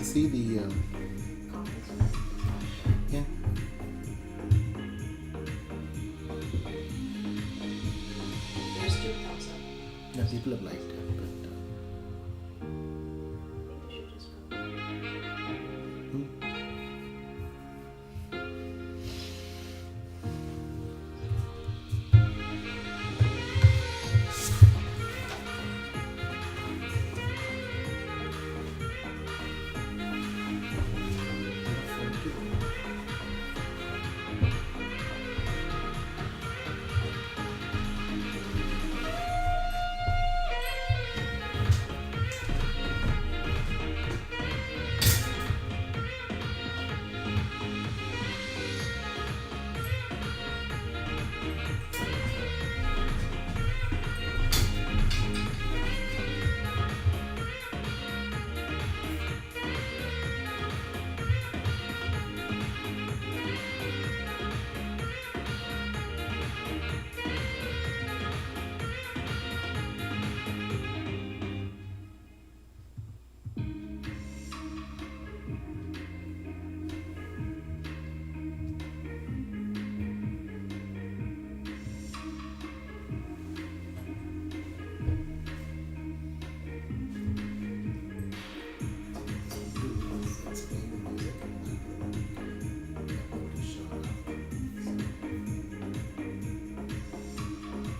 see the yeah. There's 2 thumbs up. Yeah, people have liked it, but Maybe you should just go. hmm.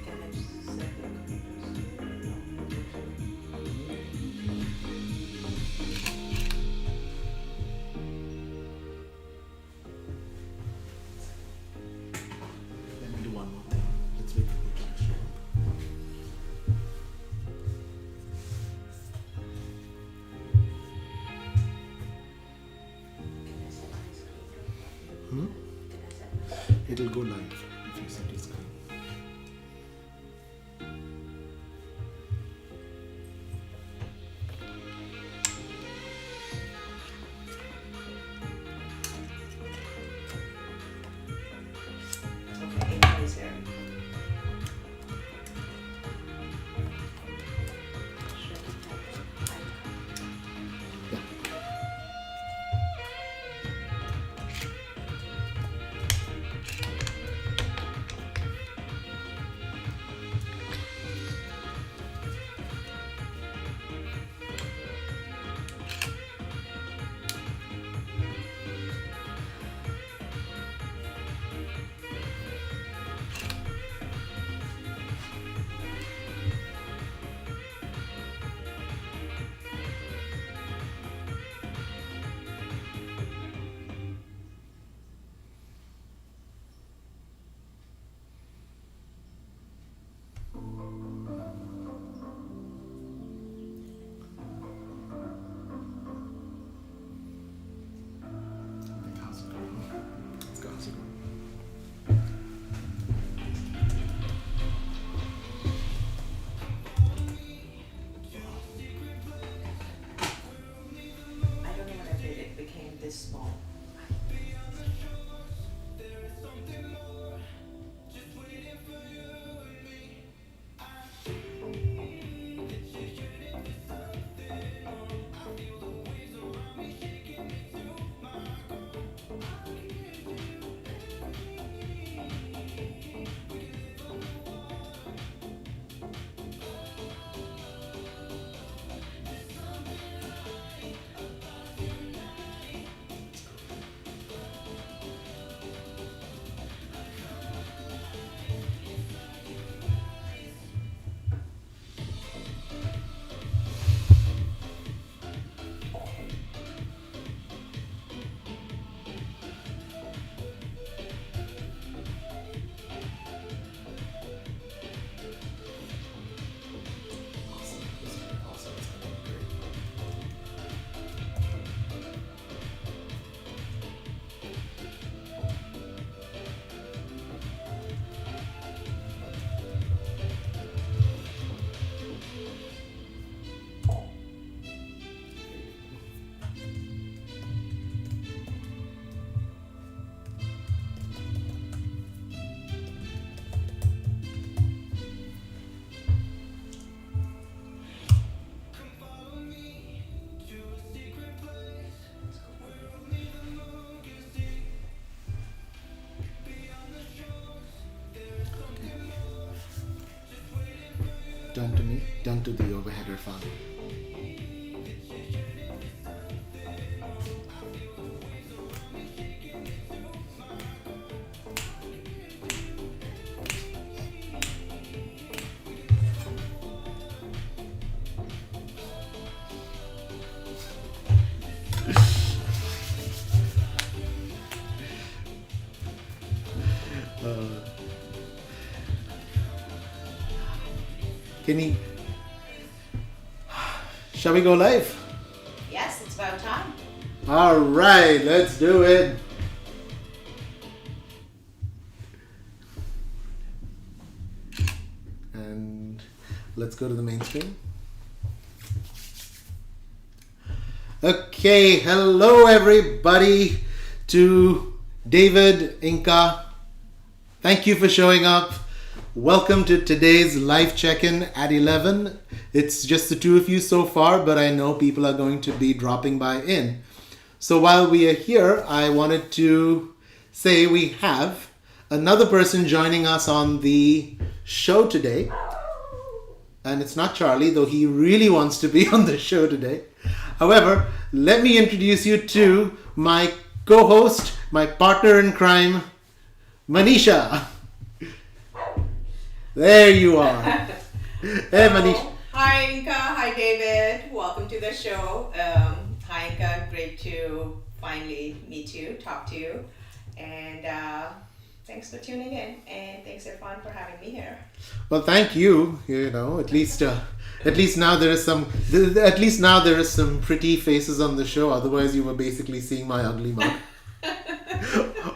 Can I just set the colors? Let me do one more thing. Let's wait for the to show up. Can I set my screen? Hmm? Can I set my screen? It'll go live if you set your screen. Okay, anybody's there. Yeah. How's it going? Let's go. How's it going? I don't know what I did. It became this small. done to the overheader fan. Kenny, shall we go live? Yes, it's about time. All right, let's do it. And let's go to the main screen. Okay, hello everybody to David, Inca. Thank you for showing up. Welcome to today's live check-in at 11. It's just the two of you so far, but I know people are going to be dropping by in. So while we are here, I wanted to say we have another person joining us on the show today. And it's not Charlie, though he really wants to be on the show today. However, let me introduce you to my co-host, my partner in crime, Manisha. There you are. Hey, Manisha. Hi, Inka. Hi, David. Welcome to the show. Hi, Inka. Great to finally meet you, talk to you. And thanks for tuning in. And thanks, everyone, for having me here. Well, thank you. You know, at least now there is some. At least now there is some pretty faces on the show. Otherwise, you were basically seeing my ugly mug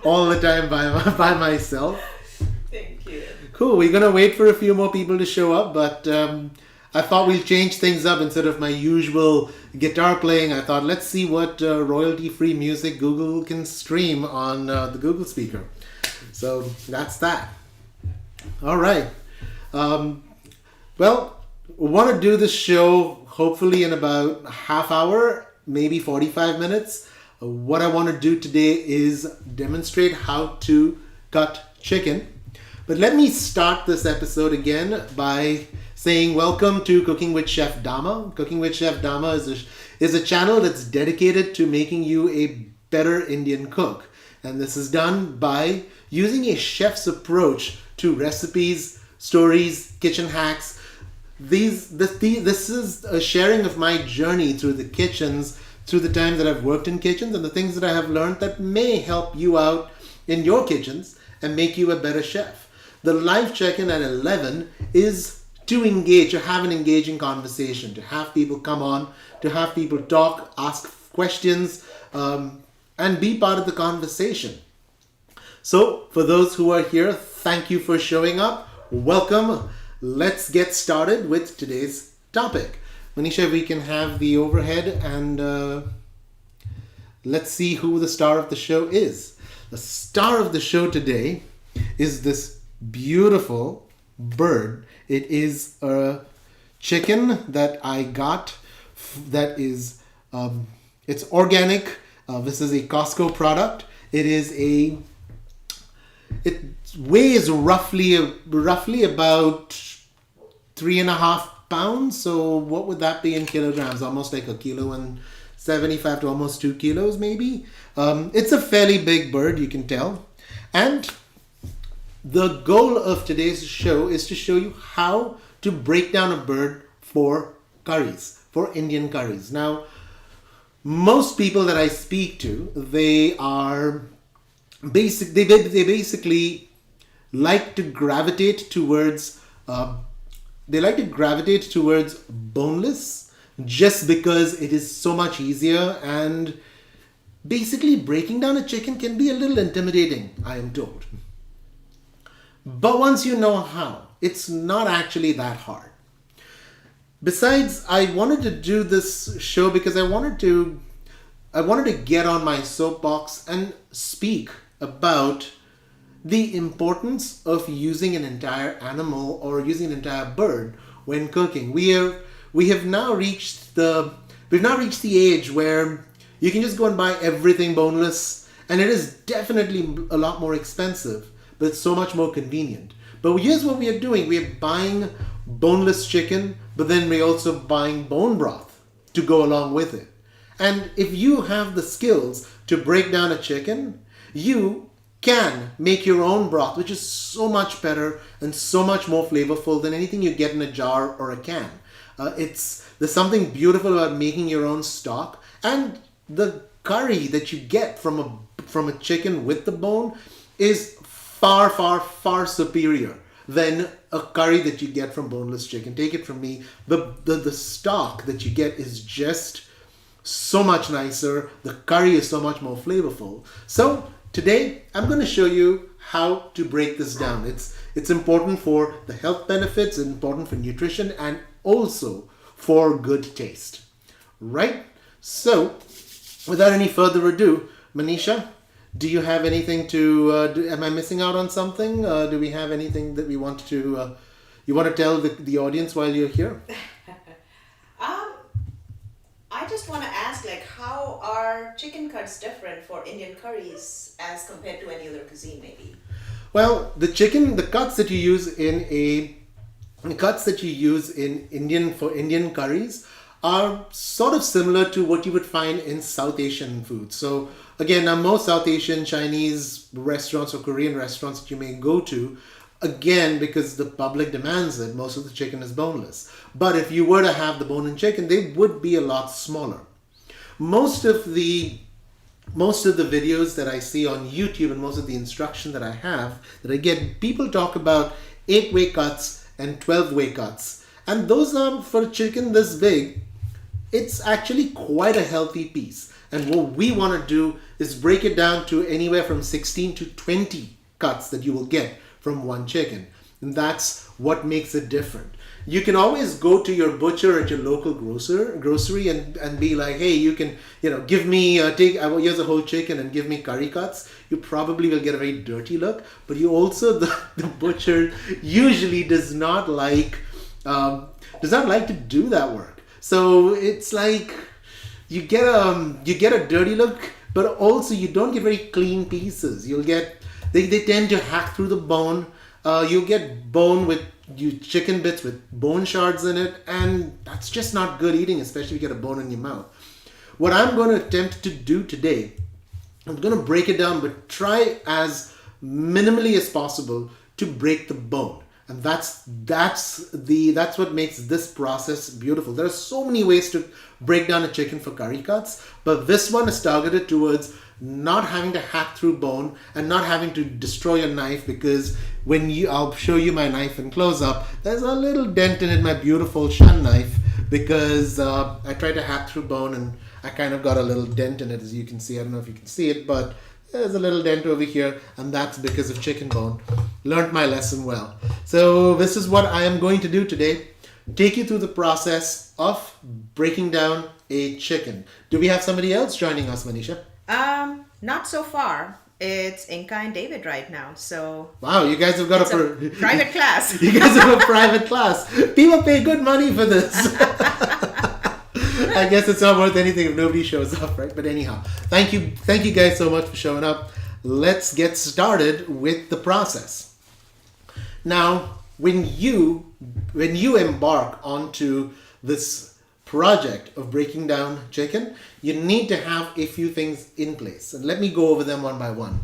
all the time by myself. Thank you. Cool. We're gonna wait for a few more people to show up, but I thought we'll change things up. Instead of my usual guitar playing, I thought let's see what royalty-free music Google can stream on the Google speaker. So that's that. All right. Well, we want to do this show hopefully in about half hour, maybe 45 minutes. What I want to do today is demonstrate how to cut chicken. But let me start this episode again by saying welcome to Cooking with Chef Dama. Cooking with Chef Dama is a channel that's dedicated to making you a better Indian cook. And this is done by using a chef's approach to recipes, stories, kitchen hacks. This is a sharing of my journey through the kitchens, through the time that I've worked in kitchens and the things that I have learned that may help you out in your kitchens and make you a better chef. The live check-in at 11 is to engage, to have an engaging conversation, to have people come on, to have people talk, ask questions, and be part of the conversation. So, for those who are here, thank you for showing up. Welcome. Let's get started with today's topic. Manisha, we can have the overhead and let's see who the star of the show is. The star of the show today is this beautiful bird. It is a chicken that I got that is it's organic. This is a Costco product. It weighs roughly about 3.5 pounds. So what would that be in kilograms? Almost like 1.75 kilos to almost 2 kilos maybe. It's a fairly big bird, you can tell. And the goal of today's show is to show you how to break down a bird for curries, for Indian curries. Now, most people that I speak to, they basically like to gravitate towards boneless just because it is so much easier, and basically breaking down a chicken can be a little intimidating, I am told. But once you know how, it's not actually that hard. Besides, I wanted to do this show because I wanted to get on my soapbox and speak about the importance of using an entire animal or using an entire bird when cooking. We've now reached the age where you can just go and buy everything boneless, and it is definitely a lot more expensive, but it's so much more convenient. But here's what we are doing. We are buying boneless chicken but then we're also buying bone broth to go along with it. And if you have the skills to break down a chicken, you can make your own broth, which is so much better and so much more flavorful than anything you get in a jar or a can. There's something beautiful about making your own stock, and the curry that you get from a chicken with the bone is far, far, far superior than a curry that you get from boneless chicken. Take it from me, the stock that you get is just so much nicer. The curry is so much more flavorful. So today I'm going to show you how to break this down. It's important for the health benefits, it's important for nutrition, and also for good taste. Right? So without any further ado, Manisha, do you have anything to? Am I missing out on something? Do we have anything that we want to? You want to tell the audience while you're here? I just want to ask, like, how are chicken cuts different for Indian curries as compared to any other cuisine, maybe? Well, the cuts that you use in Indian curries are sort of similar to what you would find in South Asian food. So again, now most South Asian, Chinese restaurants or Korean restaurants that you may go to, again, because the public demands it, most of the chicken is boneless. But if you were to have the bone-in chicken, they would be a lot smaller. Most of the videos that I see on YouTube and most of the instruction that I get, people talk about 8-way cuts and 12-way cuts. And those are, for a chicken this big, it's actually quite a healthy piece. And what we want to do is break it down to anywhere from 16 to 20 cuts that you will get from one chicken. And that's what makes it different. You can always go to your butcher at your local grocery and be like, hey, you can, give me, here's a whole chicken and give me curry cuts. You probably will get a very dirty look, but you also, the butcher usually does not like to do that work. So it's like, you get a dirty look, but also you don't get very clean pieces. They tend to hack through the bone. You'll get chicken bits with bone shards in it, and that's just not good eating, especially if you get a bone in your mouth. What I'm going to attempt to do today, I'm going to break it down, but try as minimally as possible to break the bone. And that's what makes this process beautiful. There are so many ways to break down a chicken for curry cuts, but this one is targeted towards not having to hack through bone and not having to destroy your knife, because I'll show you my knife in close up, there's a little dent in it, my beautiful Shan knife, because I tried to hack through bone and I kind of got a little dent in it, as you can see. I don't know if you can see it, but there's a little dent over here, and that's because of chicken bone. Learned my lesson well. So this is what I am going to do today. Take you through the process of breaking down a chicken. Do we have somebody else joining us, Manisha? Not so far. It's Inka and David right now, so... Wow, you guys have got a private class. You guys have a private class. People pay good money for this. I guess it's not worth anything if nobody shows up, right? But anyhow, thank you guys so much for showing up. Let's get started with the process. Now, when you embark onto this project of breaking down chicken, you need to have a few things in place. And let me go over them one by one.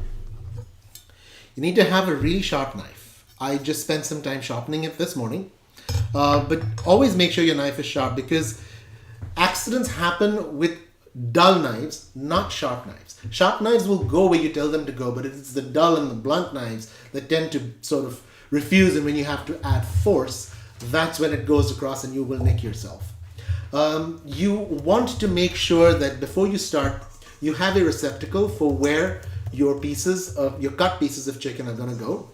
You need to have a really sharp knife. I just spent some time sharpening it this morning. But always make sure your knife is sharp, because accidents happen with dull knives, not sharp knives. Sharp knives will go where you tell them to go, but it's the dull and the blunt knives that tend to sort of refuse, and when you have to add force, that's when it goes across and you will nick yourself. You want to make sure that before you start, you have a receptacle for where your cut pieces of chicken are going to go.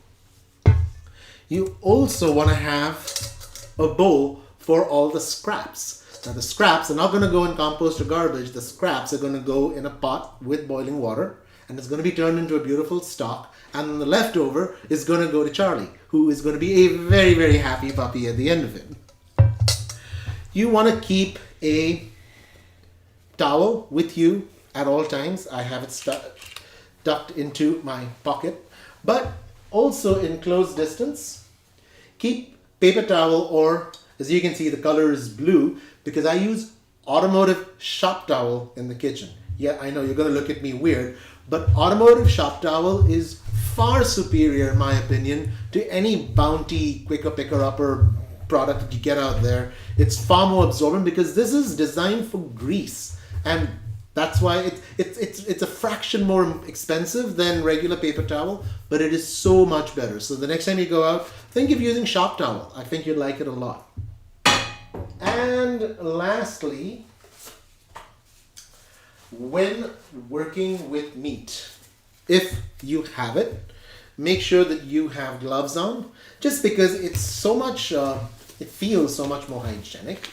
You also want to have a bowl for all the scraps. Now the scraps are not going to go in compost or garbage. The scraps are going to go in a pot with boiling water, and it's going to be turned into a beautiful stock, and then the leftover is going to go to Charlie, who is going to be a very, very happy puppy at the end of it. You want to keep a towel with you at all times. I have it tucked into my pocket, but also in close distance, keep paper towel or As you can see, the color is blue because I use automotive shop towel in the kitchen. Yeah, I know you're going to look at me weird, but automotive shop towel is far superior, in my opinion, to any Bounty quicker picker upper product that you get out there. It's far more absorbent because this is designed for grease, and that's why it's a fraction more expensive than regular paper towel, but it is so much better. So the next time you go out, think of using shop towel. I think you'd like it a lot. And lastly, when working with meat, if you have it, make sure that you have gloves on, just because it's so much, it feels so much more hygienic.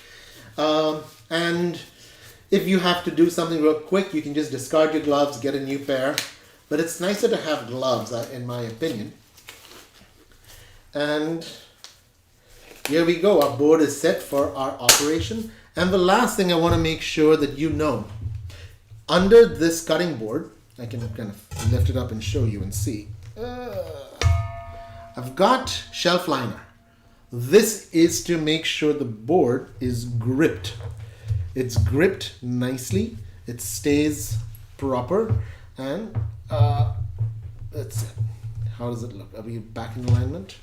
And if you have to do something real quick, you can just discard your gloves, get a new pair. But it's nicer to have gloves, in my opinion. And here we go. Our board is set for our operation. And the last thing I want to make sure that you know, under this cutting board, I can kind of lift it up and show you and see. I've got shelf liner. This is to make sure the board is gripped. It's gripped nicely. It stays proper. And that's it. How does it look? Are we back in alignment?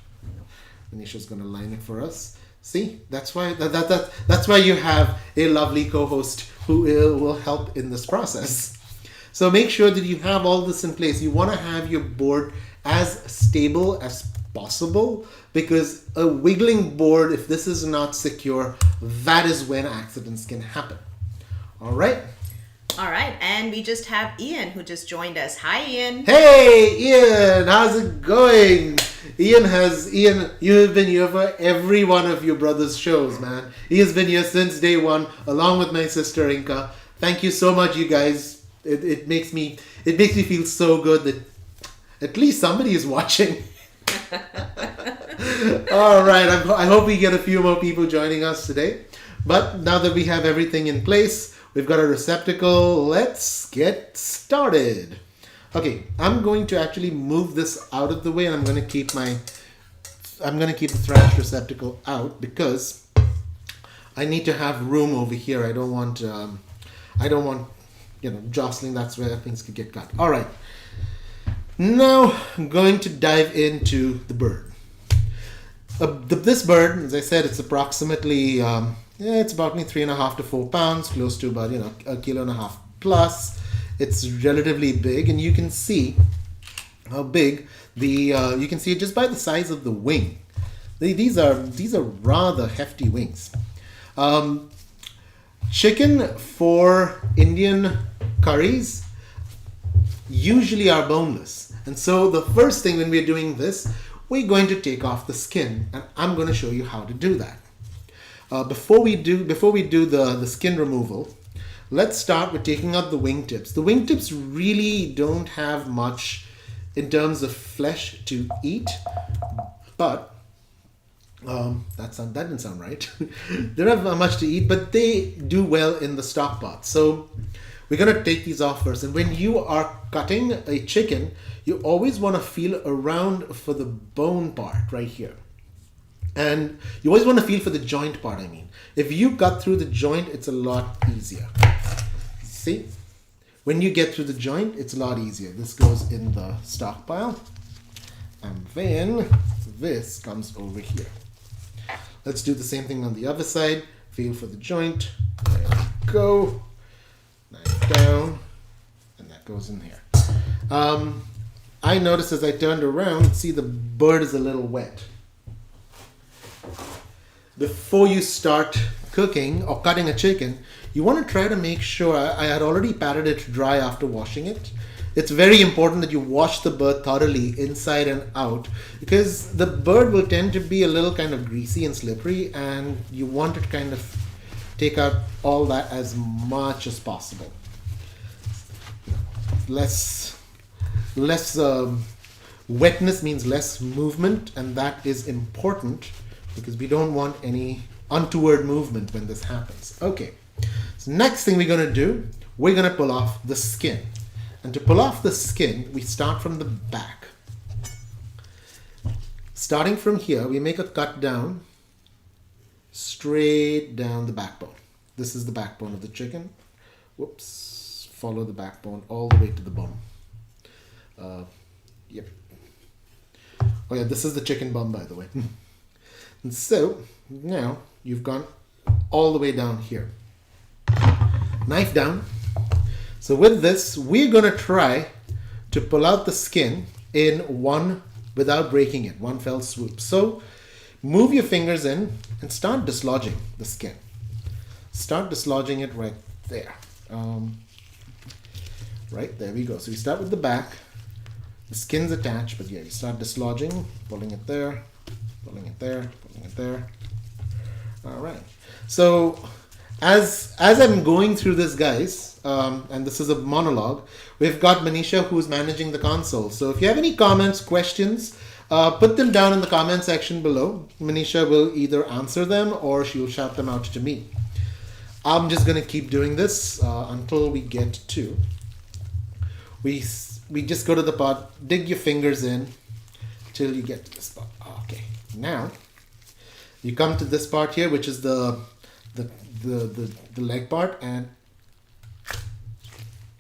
Manisha's going to line it for us. See, that's why that's why you have a lovely co-host who will help in this process. So make sure that you have all this in place. You want to have your board as stable as possible, because a wiggling board, if this is not secure, that is when accidents can happen. All right. All right, and we just have Ian who just joined us. Hi, Ian. Hey, Ian, how's it going? Ian, you have been here for every one of your brother's shows, man. He has been here since day one, along with my sister Inka. Thank you so much, you guys. It makes me feel so good that at least somebody is watching. All right, I hope we get a few more people joining us today. But now that we have everything in place, we've got a receptacle. Let's get started. Okay, I'm going to actually move this out of the way, and I'm going to keep the thrash receptacle out because I need to have room over here. I don't want jostling. That's where things could get cut. All right. Now I'm going to dive into the bird. This bird, as I said, it's approximately it's about 3.5 to 4 pounds, close to about 1.5 kilos plus. It's relatively big, and you can see how big you can see it just by the size of the wing. These are rather hefty wings. Chicken for Indian curries usually are boneless, and so the first thing when we're doing this, we're going to take off the skin, and I'm going to show you how to do that. Before we do the skin removal, let's start with taking out the wingtips. The wingtips really don't have much in terms of flesh to eat, but that didn't sound right. They don't have much to eat, but they do well in the stock pot. So we're going to take these off first. And when you are cutting a chicken, you always want to feel around for the bone part right here. And you always want to feel for the joint part, I mean. If you cut through the joint, it's a lot easier. See? When you get through the joint, it's a lot easier. This goes in the stockpile. And then this comes over here. Let's do the same thing on the other side. Feel for the joint. There we go. Knife down. And that goes in here. I noticed as I turned around, see the bird is a little wet. Before you start cooking or cutting a chicken, you want to try to make sure, I had already patted it dry after washing it. It's very important that you wash the bird thoroughly inside and out, because the bird will tend to be a little kind of greasy and slippery, and you want to kind of take out all that as much as possible. Less wetness means less movement, and that is important because we don't want any untoward movement when this happens. Okay, so next thing we're going to do, we're going to pull off the skin. And to pull off the skin, we start from the back. Starting from here, we make a cut down straight down the backbone. This is the backbone of the chicken. Whoops. Follow the backbone all the way to the bone. Yep. Oh yeah, this is the chicken bum, by the way. And so now you've gone all the way down here. Knife down. So with this, we're going to try to pull out the skin in one, without breaking it, one fell swoop. So move your fingers in and start dislodging the skin. Start dislodging it right there. Right, there we go. So you start with the back. The skin's attached, but yeah, you start dislodging, pulling it there, pulling it there, pulling it there. All right. So as I'm going through this, guys, and this is a monologue, we've got Manisha who's managing the console. So if you have any comments, questions, put them down in the comment section below. Manisha will either answer them or she'll shout them out to me. I'm just going to keep doing this until we get to... We just go to the pot, dig your fingers in till you get to this part. Okay, now you come to this part here, which is the leg part, and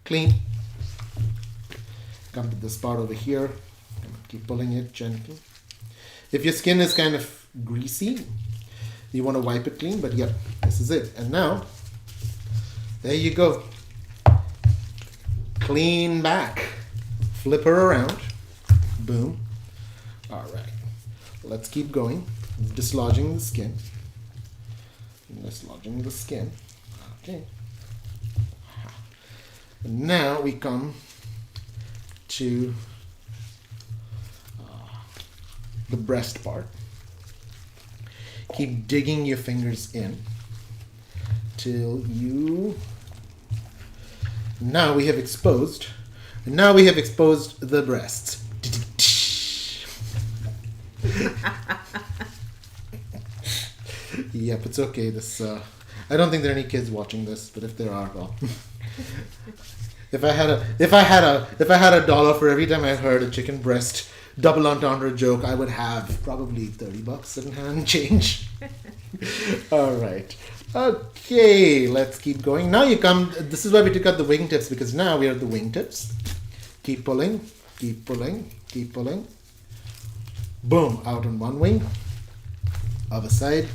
clean. Come to this part over here, keep pulling it gently. If your skin is kind of greasy, you want to wipe it clean, but yep, this is it. And now, there you go. Clean back. Flip her around. Boom. All right. Let's keep going. Dislodging the skin. Dislodging the skin. Okay. And now we come to the breast part. Keep digging your fingers in till you... Now we have exposed the breasts. Yep, it's okay. This I don't think there are any kids watching this, but if there are, well, if I had a dollar for every time I heard a chicken breast double entendre joke, I would have probably $30 in hand change. All right. Okay, let's keep going. Now you come, this is why we took out the wingtips, because now we are at the wingtips. Keep pulling, keep pulling, keep pulling. Boom, out on one wing. Other side.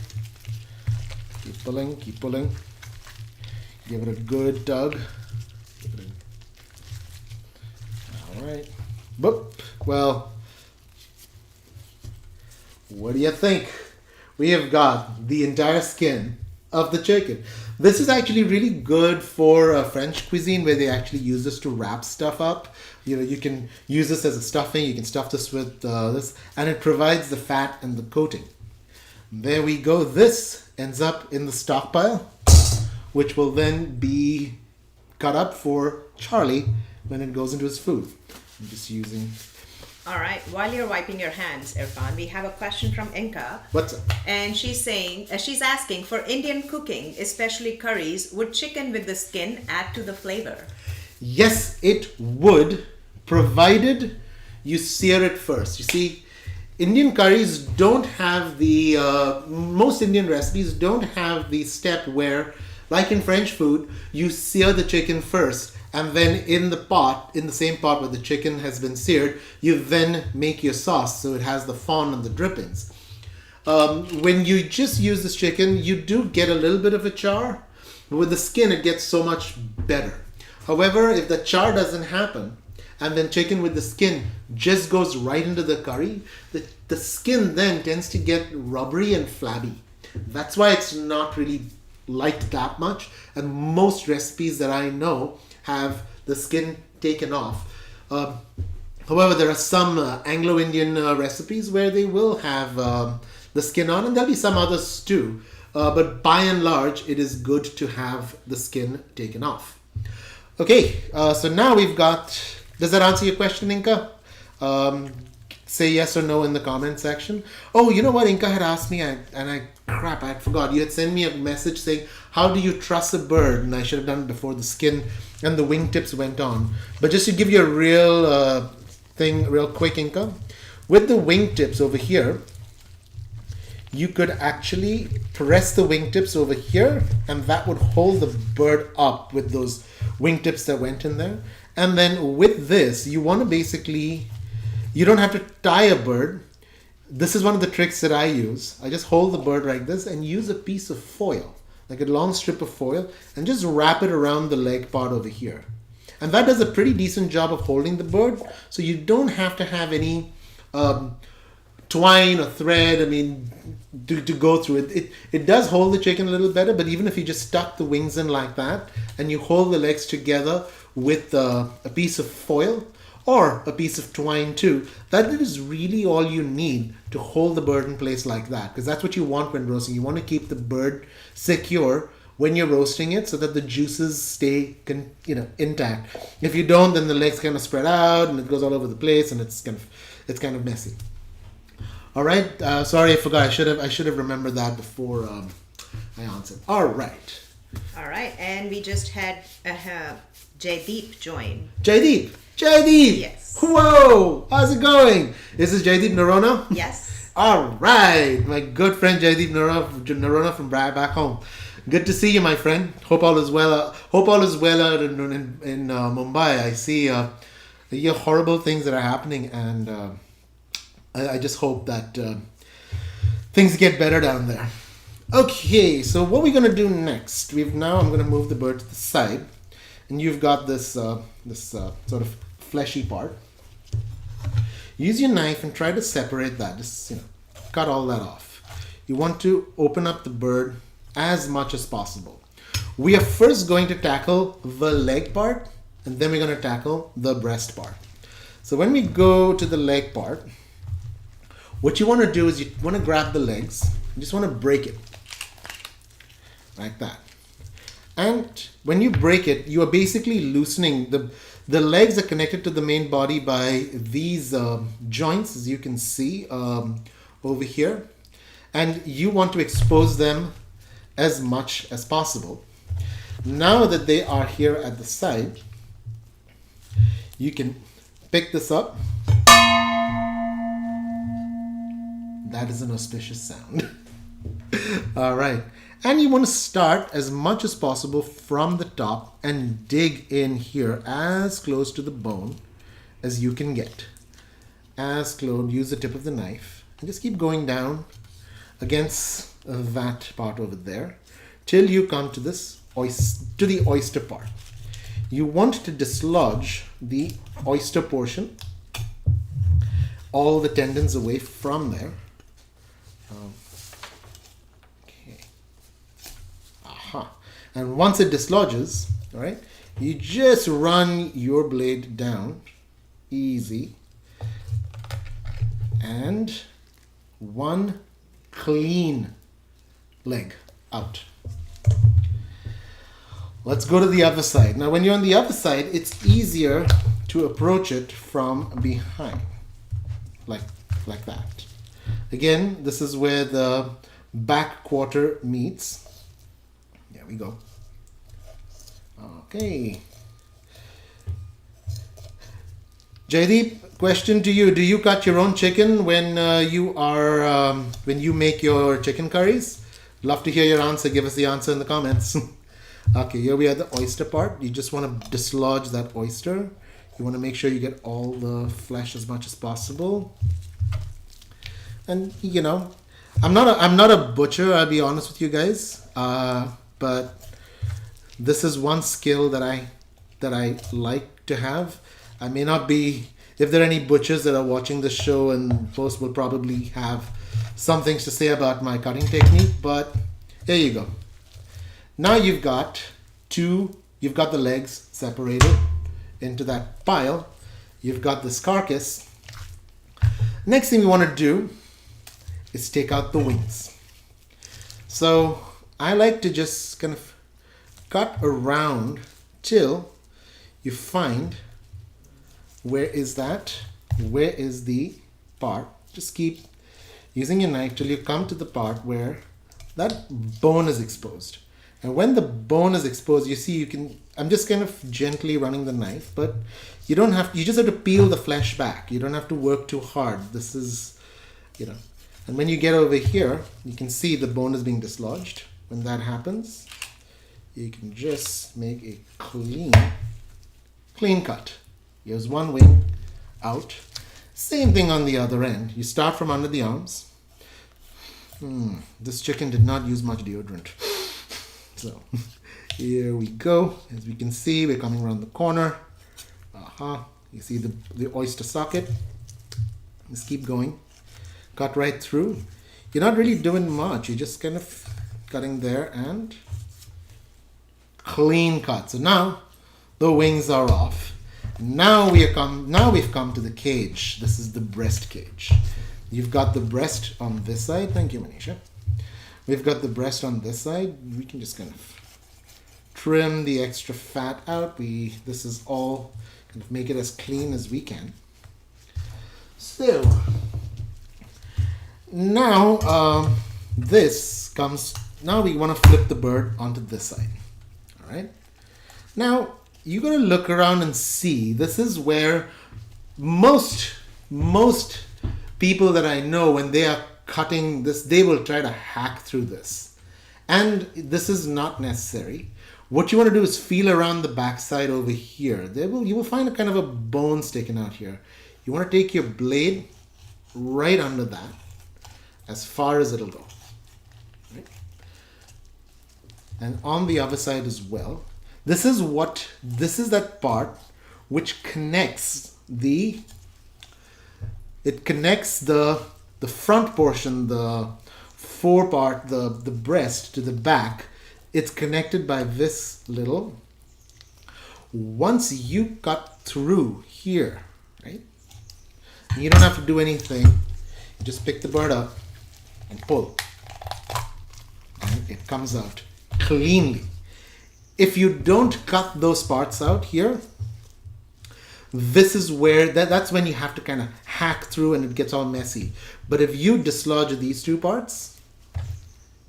Keep pulling, keep pulling. Give it a good tug. All right. Boop. Well, what do you think? We have got the entire skin of the chicken. This is actually really good for French cuisine, where they actually use this to wrap stuff up. You know, you can use this as a stuffing. You can stuff this with this, and it provides the fat and the coating. There we go. This ends up in the stockpile, which will then be cut up for Charlie when it goes into his food. I'm just using... All right. While you're wiping your hands, Irfan, we have a question from Inka. What's up? And she's saying, she's asking, for Indian cooking, especially curries, would chicken with the skin add to the flavor? Yes, it would, provided you sear it first. You see, Indian curries don't have the, most Indian recipes don't have the step where, like in French food, you sear the chicken first. And then in the pot, in the same pot where the chicken has been seared, you then make your sauce so it has the fond and the drippings. When you just use this chicken, you do get a little bit of a char. With the skin, it gets so much better. However, if the char doesn't happen, and then chicken with the skin just goes right into the curry, the skin then tends to get rubbery and flabby. That's why it's not really liked that much. And most recipes that I know have the skin taken off. However, there are some Anglo-Indian recipes where they will have the skin on, and there'll be some others too. But by and large, it is good to have the skin taken off. Okay, so now we've got... Does that answer your question, Inka? Say yes or no in the comment section. Oh, you know what? Inka had asked me, crap, I forgot. You had sent me a message saying, how do you truss a bird? And I should have done it before the skin and the wingtips went on. But just to give you a real thing, real quick, Inka, with the wingtips over here, you could actually press the wingtips over here, and that would hold the bird up with those wingtips that went in there. And then with this, you want to basically, you don't have to tie a bird. This is one of the tricks that I use. I just hold the bird like this and use a piece of foil, like a long strip of foil, and just wrap it around the leg part over here. And that does a pretty decent job of holding the bird, so you don't have to have any twine or thread, I mean, to go through it. It does hold the chicken a little better, but even if you just tuck the wings in like that, and you hold the legs together with a piece of foil, or a piece of twine too, that is really all you need to hold the bird in place like that, because that's what you want when roasting. You want to keep the bird secure when you're roasting it so that the juices stay intact. If you don't, then the legs kind of spread out and it goes all over the place, and it's kind of messy. All right, sorry, I forgot. I should have remembered that before I answered. All right, and we just had Jaydeep join. Jaydeep. Yes. Whoa, how's it going? Is this Jaydeep Narona? Yes. All right, my good friend Jaydeep Narona from back home. Good to see you, my friend. Hope all is well. Hope all is well out in Mumbai. I see horrible things that are happening, and I just hope that things get better down there. Okay, so what we're gonna do next? I'm gonna move the bird to the side, and you've got this sort of fleshy part. Use your knife and try to separate that. Just cut all that off. You want to open up the bird as much as possible. We are first going to tackle the leg part, and then we're going to tackle the breast part. So when we go to the leg part, what you want to do is you want to grab the legs. You just want to break it like that. And when you break it, you are basically loosening the legs are connected to the main body by these joints, as you can see over here, and you want to expose them as much as possible. Now that they are here at the side, you can pick this up. That is an auspicious sound. All right. And you want to start as much as possible from the top and dig in here as close to the bone as you can get. As close, use the tip of the knife and just keep going down against that part over there till you come to this to the oyster part. You want to dislodge the oyster portion, all the tendons away from there. And once it dislodges, all right, you just run your blade down, easy, and one clean leg out. Let's go to the other side. Now, when you're on the other side, it's easier to approach it from behind, like that. Again, this is where the back quarter meets. There we go. Okay. Jaydeep, question to you. Do you cut your own chicken when you make your chicken curries? Love to hear your answer. Give us the answer in the comments. Okay, here we are, the oyster part. You just want to dislodge that oyster. You want to make sure you get all the flesh as much as possible. And I'm not a butcher, I'll be honest with you guys. But this is one skill that I like to have. I may not be, if there are any butchers that are watching the show and post, will probably have some things to say about my cutting technique, but there you go. Now you've got the legs separated into that pile. You've got this carcass. Next thing we want to do is take out the wings. So I like to just kind of cut around till you find where is the part. Just keep using your knife till you come to the part where that bone is exposed. And when the bone is exposed, you see I'm just kind of gently running the knife, but you just have to peel the flesh back. You don't have to work too hard. This is, And when you get over here, you can see the bone is being dislodged. When that happens, you can just make a clean cut. Here's one wing out. Same thing on the other end. You start from under the arms. This chicken did not use much deodorant. So here we go. As we can see, we're coming around the corner. You see the oyster socket. Just keep going. Cut right through. You're not really doing much. You're just kind of cutting there and clean cut. So now the wings are off. Now we've come to the cage. This is the breast cage. You've got the breast on this side. Thank you, Manisha. We've got the breast on this side. We can just kind of trim the extra fat out. This is all kind of make it as clean as we can. So now now we want to flip the bird onto this side. All right. Now you got to look around and see. This is where most people that I know, when they are cutting this, they will try to hack through this. And this is not necessary. What you want to do is feel around the backside over here. You will find a kind of a bone sticking out here. You want to take your blade right under that, as far as it'll go. Right? And on the other side as well. This is that part which connects the front portion, the fore part, the breast to the back. It's connected by this little. Once you cut through here, right? You don't have to do anything. You just pick the bird up and pull. And it comes out cleanly. If you don't cut those parts out here, this is where, that's when you have to kind of hack through and it gets all messy. But if you dislodge these two parts,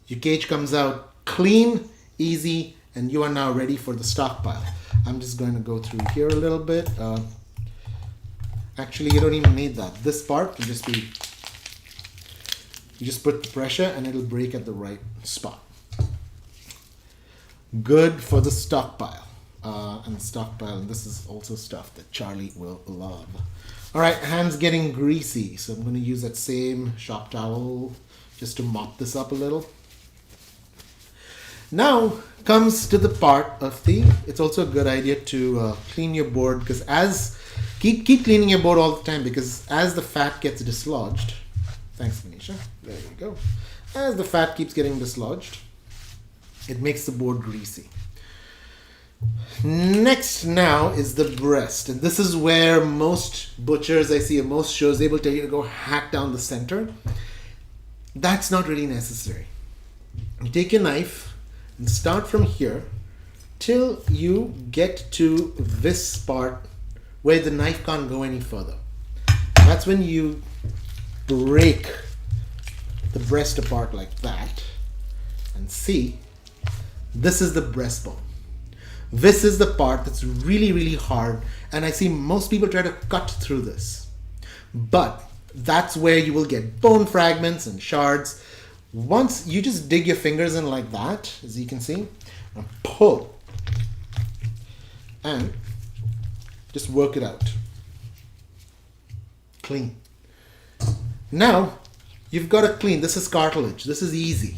your cage comes out clean, easy, and you are now ready for the stockpile. I'm just going to go through here a little bit. Actually, you don't even need that. This part will just be, you just put the pressure and it'll break at the right spot. Good for the stockpile. And this is also stuff that Charlie will love. All right, hands getting greasy. So I'm going to use that same shop towel just to mop this up a little. Now comes to the part of it's also a good idea to clean your board, because keep cleaning your board all the time, because as the fat gets dislodged, thanks Manisha, there you go. As the fat keeps getting dislodged, it makes the board greasy. Next now is the breast, and this is where most butchers I see in most shows, they will tell you to go hack down the center. That's not really necessary. You take your knife and start from here till you get to this part where the knife can't go any further. That's when you break the breast apart like that, and see, this is the breastbone. This is the part that's really, really hard, and I see most people try to cut through this. But that's where you will get bone fragments and shards. Once you just dig your fingers in like that, as you can see, and pull, and just work it out. Clean. Now, you've got to clean. This is cartilage. This is easy.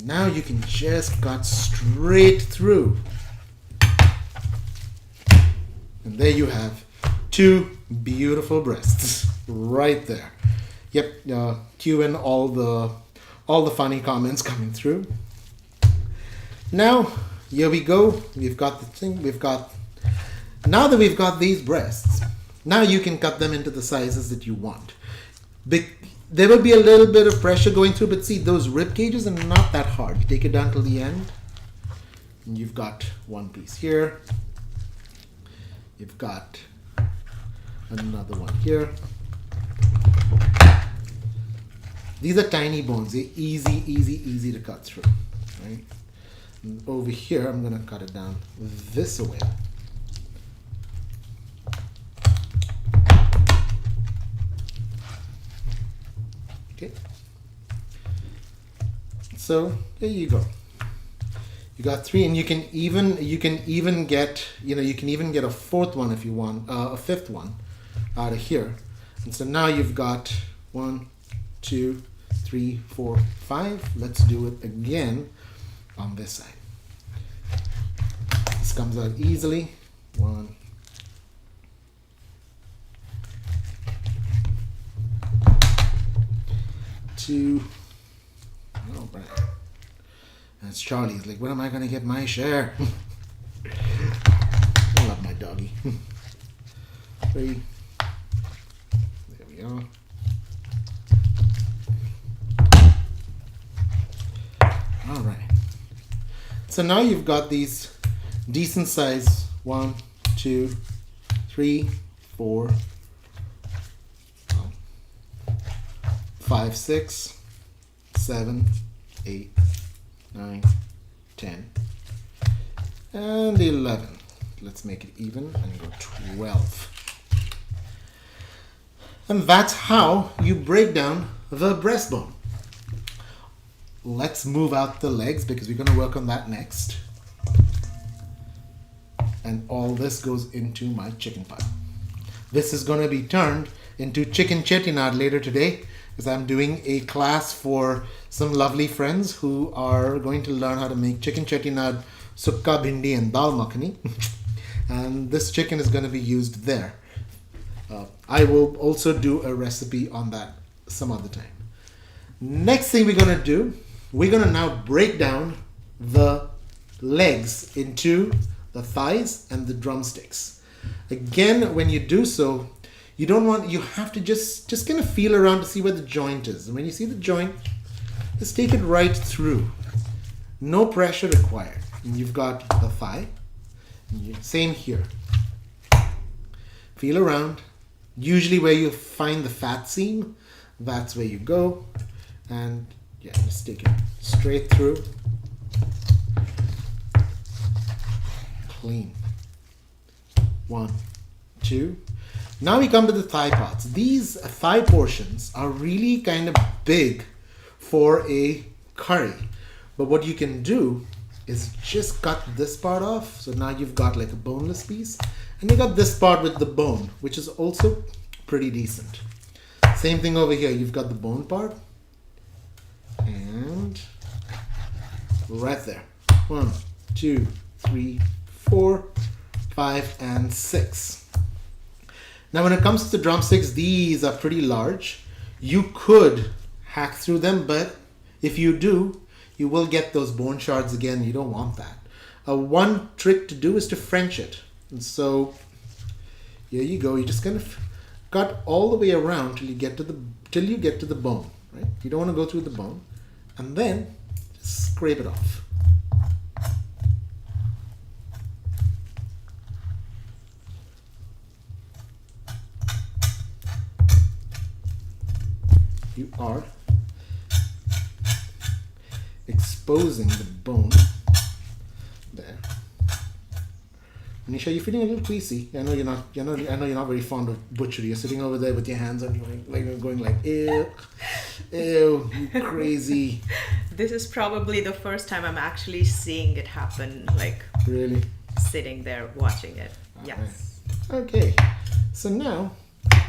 Now you can just cut straight through. And there you have two beautiful breasts right there. Yep, cue in all the funny comments coming through. Now, here we go. We've got the thing. Now that we've got these breasts, now you can cut them into the sizes that you want. There will be a little bit of pressure going through, but see, those rib cages are not that hard. You take it down till the end, and you've got one piece here. You've got another one here. These are tiny bones. They're easy to cut through. Right? And over here, I'm going to cut it down this way. Okay. So there you go. You got 3, and you can even get, you can even get a 4th one if you want, a 5th one out of here. And so now you've got 1, 2, 3, 4, 5. Let's do it again on this side. This comes out easily. 1, 2. All right. That's Charlie. He's like, when am I going to get my share? I love my doggy. 3. There we are. All right. So now you've got these decent size 1, 2, 3, 4, 5, 6, 7, 8, 9, 10, and 11. Let's make it even and go 12. And that's how you break down the breastbone. Let's move out the legs because we're going to work on that next. And all this goes into my chicken pile. This is going to be turned into chicken chettinad later today, because I'm doing a class for some lovely friends who are going to learn how to make chicken chettinad, sukka bhindi, and dal makhani. And this chicken is going to be used there. I will also do a recipe on that some other time. Next thing we're going to do, we're going to now break down the legs into the thighs and the drumsticks. Again, when you do so, you have to just kind of feel around to see where the joint is. And when you see the joint, just take it right through. No pressure required. And you've got the thigh. Same here. Feel around. Usually where you find the fat seam, that's where you go. And yeah, just take it straight through. Clean. 1, 2. Now we come to the thigh parts. These thigh portions are really kind of big for a curry. But what you can do is just cut this part off. So now you've got like a boneless piece. And you got this part with the bone, which is also pretty decent. Same thing over here. You've got the bone part. And right there. 1, 2, 3, 4, 5, and 6. Now when it comes to the drumsticks, these are pretty large. You could hack through them, but if you do, you will get those bone shards again. You don't want that. One trick to do is to French it. And so here you go. You just kind of cut all the way around till you get to the bone. Right? You don't want to go through the bone, and then just scrape it off. You are exposing the bone there. Manisha, you're feeling a little queasy. I know you're not. I know you're not very fond of butchery. You're sitting over there with your hands on going like, ew, ew, you crazy. This is probably the first time I'm actually seeing it happen. Like Really? sitting there watching it. Yes. Right. Okay. So now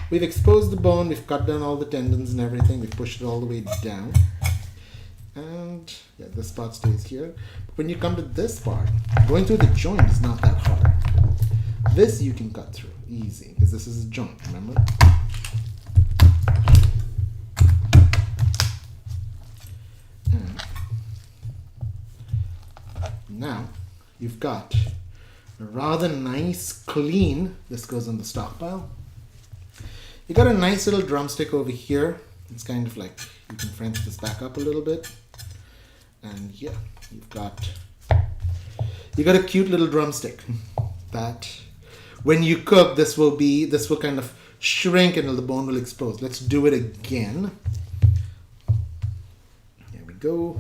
we've exposed the bone. We've cut down all the tendons and everything. We've pushed it all the way down. And yeah, this part stays here. But when you come to this part, going through the joint is not that hard. This you can cut through easy because this is a joint, remember? And now you've got a rather nice, clean, this goes on the stockpile. You got a nice little drumstick over here. It's kind of like, you can French this back up a little bit. And yeah, you've got a cute little drumstick that when you cook, this will kind of shrink and the bone will expose. Let's do it again. There we go.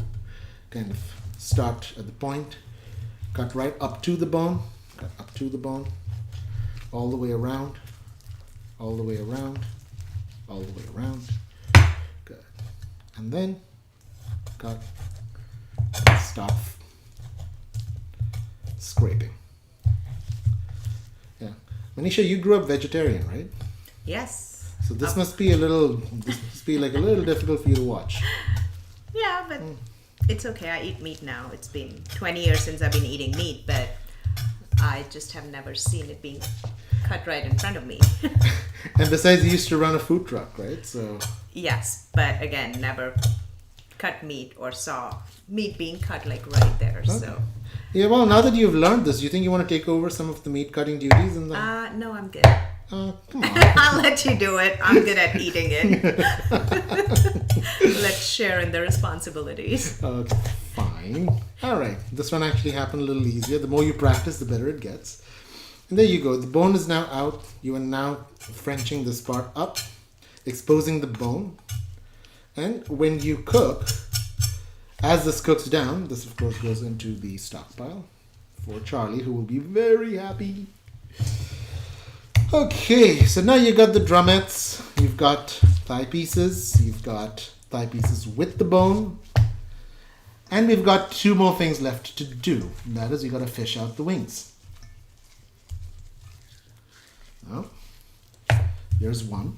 Kind of start at the point, cut right up to the bone, cut up to the bone, all the way around, all the way around, all the way around. Good. And then cut start scraping. Yeah. Manisha, you grew up vegetarian, right? Yes. So this must be like a little difficult for you to watch. Yeah, but it's okay. I eat meat now. It's been 20 years since I've been eating meat, but I just have never seen it being cut right in front of me. And besides, you used to run a food truck, right? So Yes, but again, never cut meat or saw meat being cut like right there. So yeah, well, now that you've learned this, do you think you want to take over some of the meat cutting duties? And no, I'm good. Come on. I'll let you do it. I'm good at eating it. Let's share in the responsibilities. Okay, fine. All right. This one actually happened a little easier. The more you practice, the better it gets. And there you go. The bone is now out. You are now Frenching this part up, exposing the bone. And when you cook, as this cooks down, this of course goes into the stockpile for Charlie, who will be very happy. Okay, so now you got the drumettes, you've got thigh pieces, you've got thigh pieces with the bone, and we've got two more things left to do. And that is, you got to fish out the wings. Now, here's one,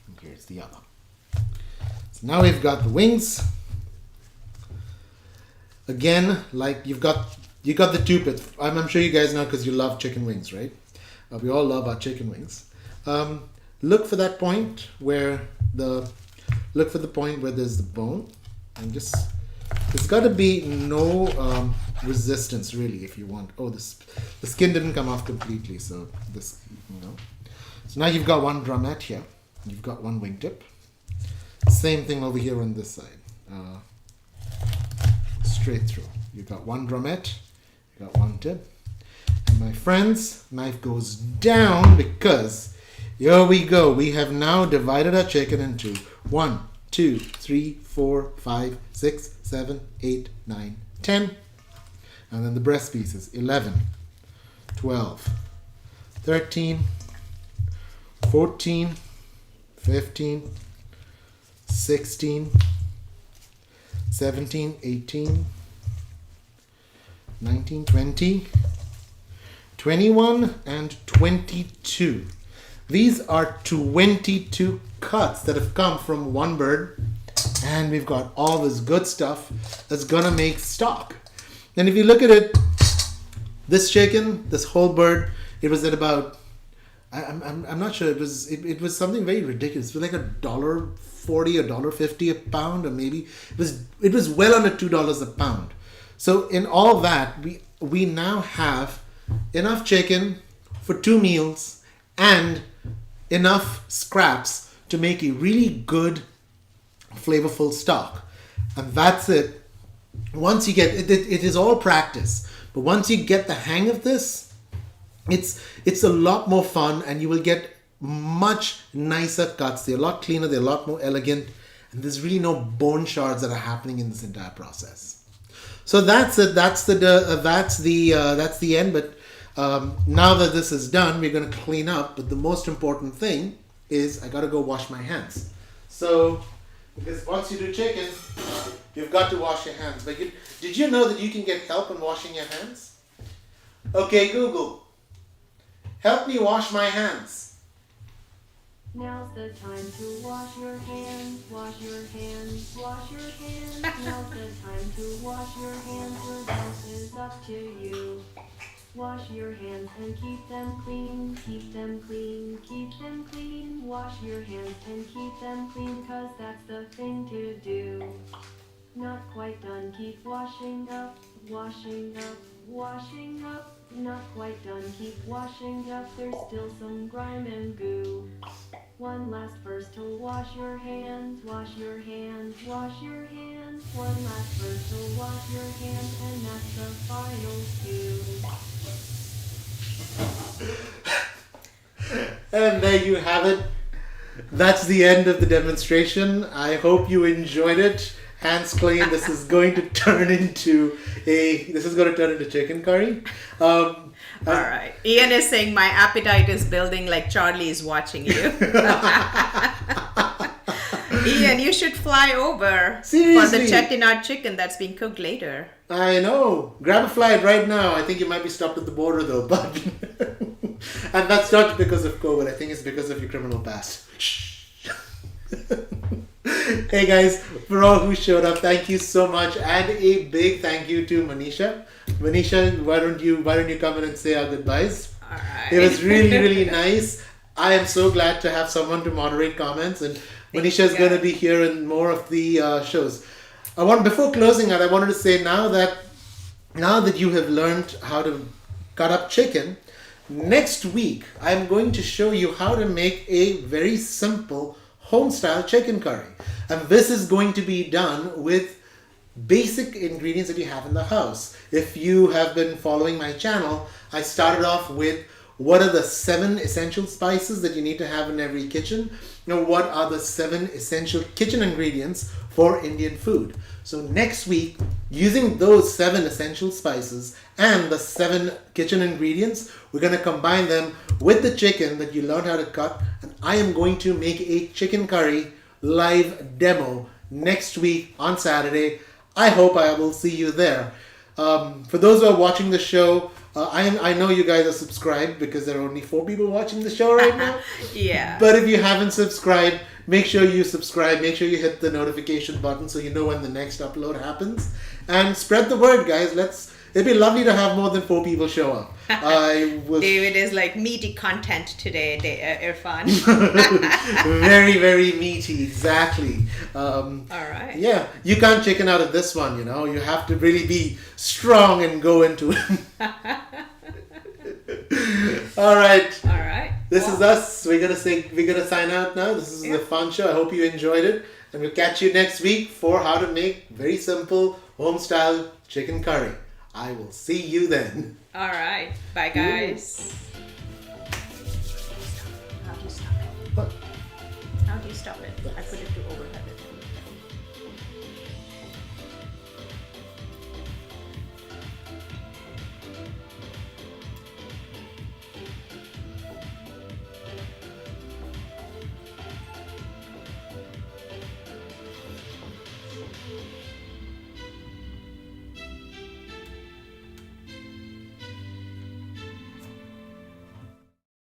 and here's the other. So now we've got the wings. Again, like you got the two bits. I'm sure you guys know because you love chicken wings, right? We all love our chicken wings. Look for that point where there's the bone, and just there's got to be no resistance really if you want. Oh, the skin didn't come off completely, so this So now you've got one drumette here. You've got one wingtip. Same thing over here on this side. Straight through. You've got one drumette. You got one tip. And my friends, knife goes down because here we go. We have now divided our chicken into 1, 2, 3, 4, 5, 6, 7, 8, 9, 10. And then the breast pieces 11, 12, 13, 14, 15, 16, 17, 18, 19, 20, 21, and 22. These are 22 cuts that have come from one bird, and we've got all this good stuff that's gonna make stock. And if you look at it, this chicken, this whole bird, it was at about, I'm not sure, it was something very ridiculous. It was like $1.40, $1.50 a pound, or maybe it was well under $2 a pound. So in all that, we now have enough chicken for 2 meals and enough scraps to make a really good, flavorful stock. And that's it. Once you get it is all practice. But once you get the hang of this, it's a lot more fun, and you will get much nicer cuts. They're a lot cleaner. They're a lot more elegant, and there's really no bone shards that are happening in this entire process. So that's it. That's the end. But now that this is done, we're going to clean up. But the most important thing is I got to go wash my hands. So because once you do chicken, you've got to wash your hands. But did you know that you can get help in washing your hands? Okay, Google, help me wash my hands. Now's the time to wash your hands, wash your hands, wash your hands. Now's the time to wash your hands, your health is up to you. Wash your hands and keep them clean, keep them clean, keep them clean. Wash your hands and keep them clean, 'cause that's the thing to do. Not quite done, keep washing up, washing up, washing up. Not quite done, keep washing up, there's still some grime and goo. One last verse to wash your hands, wash your hands, wash your hands. One last verse to wash your hands, and that's the final cue. And there you have it. That's the end of the demonstration. I hope you enjoyed it. Hands clean. This is going to turn into chicken curry. All right. Ian is saying my appetite is building like Charlie is watching you. Ian, you should fly over for Seriously. the chettinad chicken that's being cooked later. I know. Grab a flight right now. I think you might be stopped at the border though, but and that's not because of COVID. I think it's because of your criminal past. Hey guys, for all who showed up, thank you so much, and a big thank you to Manisha. Manisha, why don't you come in and say our goodbyes? All right. It was really nice. I am so glad to have someone to moderate comments, and Manisha is you, going to guys. be here in more of the shows. Before closing out, I wanted to say now that you have learned how to cut up chicken, next week I'm going to show you how to make a very simple home style chicken curry, and this is going to be done with basic ingredients that you have in the house. If you have been following my channel, I started off with what are the 7 essential spices that you need to have in every kitchen. What are the 7 essential kitchen ingredients for Indian food. So next week, using those 7 essential spices and the 7 kitchen ingredients, we're going to combine them with the chicken that you learned how to cut, and I am going to make a chicken curry live demo next week on Saturday. I hope I will see you there. For those who are watching the show, I know you guys are subscribed because there are only 4 people watching the show right now. Yeah. But if you haven't subscribed, make sure you subscribe. Make sure you hit the notification button so you know when the next upload happens. And spread the word, guys. It'd be lovely to have more than 4 people show up. David is like meaty content today, Irfan. Very, very meaty, exactly. All right. Yeah, you can't chicken out of this one, You have to really be strong and go into it. All right. All right. This is us. We're gonna sign out now. This is the fun show. I hope you enjoyed it, and we'll catch you next week for how to make very simple home style chicken curry. I will see you then. All right. Bye, guys. How do you stop it? What? How do you stop it? I put it to overhead.